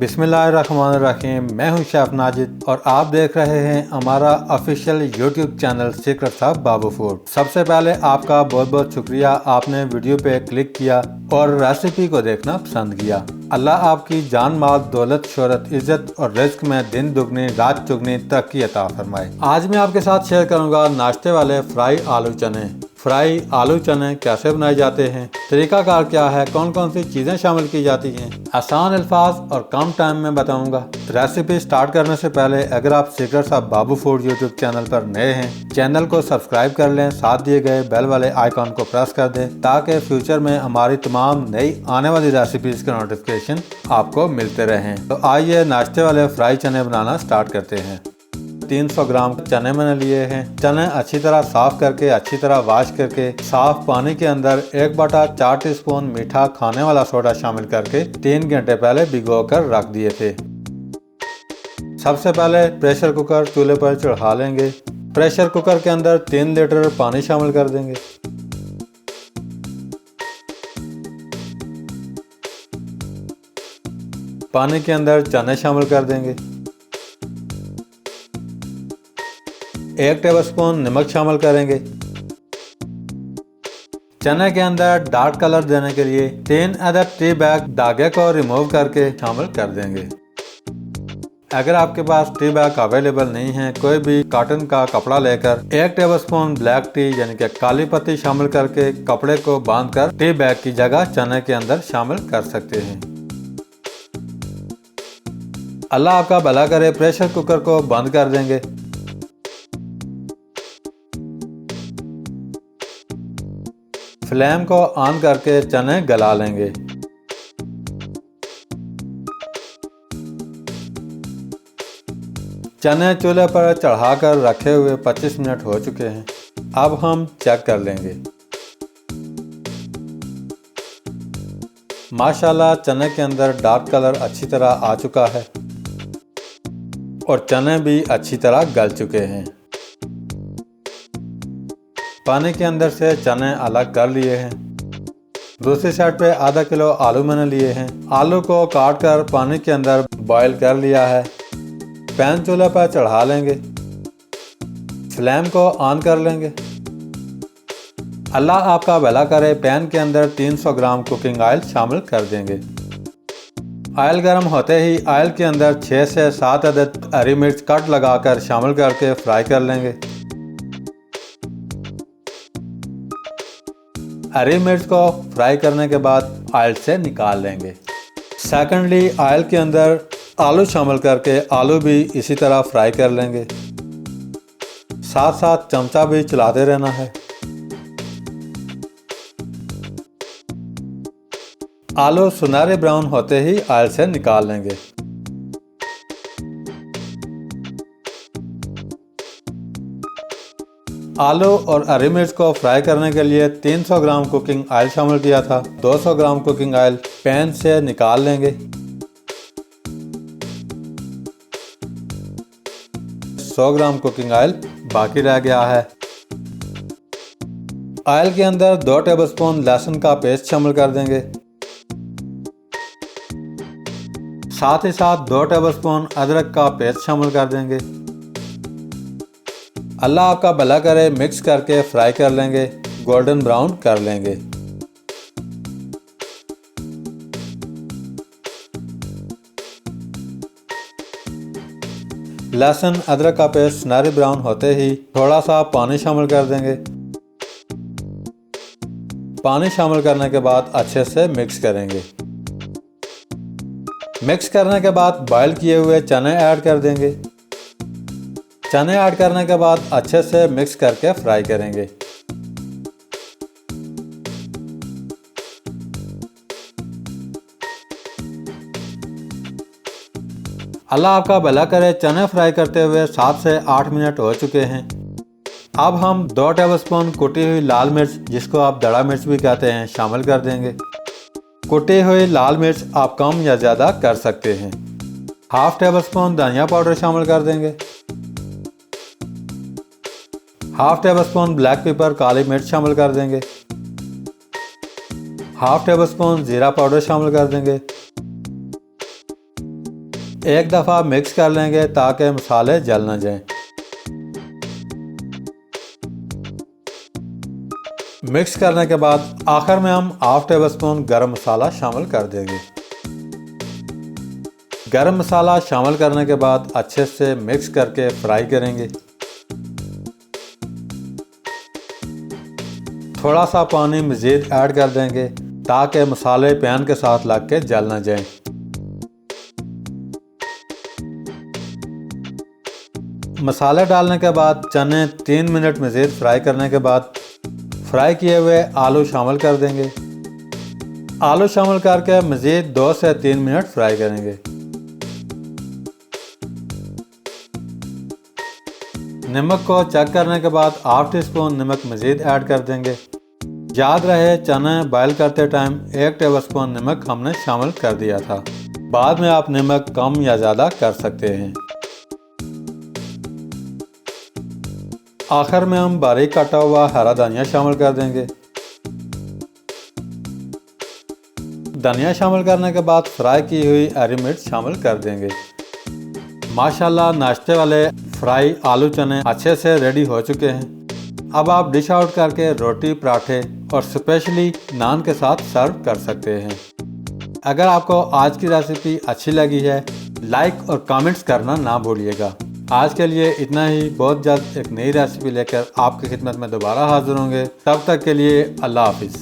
बिस्मिल्लाहिर्रहमानिर्रहीम। मैं हूं शेफ नाजिद और आप देख रहे हैं हमारा official YouTube channel secrets of Babu food. सबसे पहले आपका बहुत बहुत शुक्रिया, आपने वीडियो पे क्लिक किया और रेसिपी को देखना पसंद किया। अल्लाह आपकी जान माल दौलत शोहरत इज्जत और रिस्क में दिन दुगनी रात चुगनी तरक्की अता फरमाए। आज मैं आपके साथ शेयर करूंगा नाश्ते वाले फ्राई आलू चने। फ्राई आलू चने कैसे बनाए जाते हैं, तरीकाकार क्या है, कौन कौन सी चीजें शामिल की जाती हैं, आसान अल्फाज और कम टाइम में बताऊंगा। रेसिपी स्टार्ट करने से पहले अगर आप secrets of Babu food YouTube channel पर नए हैं, चैनल को सब्सक्राइब कर लें, साथ दिए गए बेल वाले आइकॉन को प्रेस कर दें ताकि फ्यूचर में हमारी तमाम नई आने वाली रेसिपीज के नोटिफिकेशन आपको मिलते रहें। तो आइए नाश्ते वाले फ्राई चने बनाना स्टार्ट करते हैं। 300 ग्राम चने मैंने लिए हैं। चने अच्छी तरह साफ करके अच्छी तरह वॉश करके साफ पानी के अंदर 1/4 टीस्पून मीठा खाने वाला सोडा शामिल करके 3 घंटे पहले भिगो कर रख दिए थे। सबसे पहले प्रेशर कुकर चूल्हे पर चढ़ा लेंगे। प्रेशर कुकर के अंदर 3 लीटर पानी शामिल कर देंगे। पानी के अंदर चने शामिल कर देंगे। 1 टेबलस्पून नमक शामिल करेंगे। चने के अंदर डार्क कलर देने के लिए 3 अदद टी बैग धागे को रिमूव करके शामिल कर देंगे। अगर आपके पास टी बैग अवेलेबल नहीं है, कोई भी कॉटन का कपड़ा लेकर 1 टेबलस्पून ब्लैक टी यानी कि काली पत्ती शामिल करके कपड़े को बांधकर टी बैग की जगह चने के अंदर शामिल कर सकते हैं। अल्लाह आपका भला करे। प्रेशर कुकर को बंद कर देंगे। फ्लेम को ऑन करके चने गला लेंगे। चने चूल्हे पर चढ़ाकर रखे हुए 25 मिनट हो चुके हैं। अब हम चेक कर लेंगे। माशाल्लाह चने के अंदर डार्क कलर अच्छी तरह आ चुका है और चने भी अच्छी तरह गल चुके हैं। पानी के अंदर से चने अलग कर लिए हैं। दूसरी साइड पे आधा किलो आलू मैंने लिए हैं। आलू को काट कर पानी के अंदर बॉईल कर लिया है। पैन चूल्हे पर चढ़ा लेंगे। फ्लेम को ऑन कर लेंगे। अल्लाह आपका भला करे। पैन के अंदर 300 ग्राम कुकिंग ऑयल शामिल कर देंगे। ऑयल गर्म होते ही ऑयल के अंदर 6 से 7 अदद हरी मिर्च कट लगाकर शामिल करके फ्राई कर लेंगे। हरी मिर्च को फ्राई करने के बाद ऑयल से निकाल लेंगे। सेकेंडली ऑयल के अंदर आलू शामिल करके आलू भी इसी तरह फ्राई कर लेंगे। साथ साथ चमचा भी चलाते रहना है। आलू सुनहरे ब्राउन होते ही ऑयल से निकाल लेंगे। आलू और हरी मिर्च को फ्राई करने के लिए 300 ग्राम कुकिंग ऑयल शामिल किया था। 200 ग्राम कुकिंग ऑयल पैन से निकाल लेंगे। 100 ग्राम कुकिंग ऑयल बाकी रह गया है। ऑयल के अंदर 2 टेबलस्पून लहसुन का पेस्ट शामिल कर देंगे। साथ ही साथ 2 टेबलस्पून अदरक का पेस्ट शामिल कर देंगे। अल्लाह आपका भला करे। मिक्स करके फ्राई कर लेंगे, गोल्डन ब्राउन कर लेंगे। लहसुन अदरक का पेस्ट सुनहरी ब्राउन होते ही थोड़ा सा पानी शामिल कर देंगे। पानी शामिल करने के बाद अच्छे से मिक्स करेंगे। मिक्स करने के बाद बॉईल किए हुए चने ऐड कर देंगे। चने ऐड करने के बाद अच्छे से मिक्स करके फ्राई करेंगे। अल्लाह आपका भला करे। चने फ्राई करते हुए 7 से 8 मिनट हो चुके हैं। अब हम 2 टेबलस्पून कुटी हुई लाल मिर्च, जिसको आप दड़ा मिर्च भी कहते हैं, शामिल कर देंगे। कुटी हुई लाल मिर्च आप कम या ज़्यादा कर सकते हैं। हाफ टेबलस्पून धनिया पाउडर शामिल कर देंगे। Half tablespoon black pepper काली मिर्च शामिल कर देंगे। हाफ टेबल स्पून जीरा पाउडर शामिल कर देंगे। एक दफ़ा मिक्स कर लेंगे ताकि मसाले जल ना जाएं। मिक्स करने के बाद आखिर में हम हाफ टेबल स्पून गरम मसाला शामिल कर देंगे। गरम मसाला शामिल करने के बाद अच्छे से मिक्स करके फ्राई करेंगे। थोड़ा सा पानी मज़ीद ऐड कर देंगे ताकि मसाले पैन के साथ लग के जल ना जाएं। मसाले डालने के बाद चने 3 मिनट मज़ीद फ्राई करने के बाद फ्राई किए हुए आलू शामिल कर देंगे। आलू शामिल करके मज़ीद 2 से 3 मिनट फ्राई करेंगे। नमक को चेक करने के बाद हाफ टी स्पून नमक मज़ीद ऐड कर देंगे। याद रहे चने बॉयल करते टाइम 1 टेबलस्पून नमक हमने शामिल कर दिया था। बाद में आप नमक कम या ज़्यादा कर सकते हैं। आखिर में हम बारीक कटा हुआ हरा धनिया शामिल कर देंगे। धनिया शामिल करने के बाद फ्राई की हुई हरी मिर्च शामिल कर देंगे। माशाल्लाह नाश्ते वाले फ्राई आलू चने अच्छे से रेडी हो चुके हैं। अब आप डिश आउट करके रोटी, पराठे और स्पेशली नान के साथ सर्व कर सकते हैं। अगर आपको आज की रेसिपी अच्छी लगी है, लाइक और कमेंट्स करना ना भूलिएगा। आज के लिए इतना ही। बहुत जल्द एक नई रेसिपी लेकर आपकी खिदमत में दोबारा हाजिर होंगे। तब तक के लिए अल्लाह हाफिज़।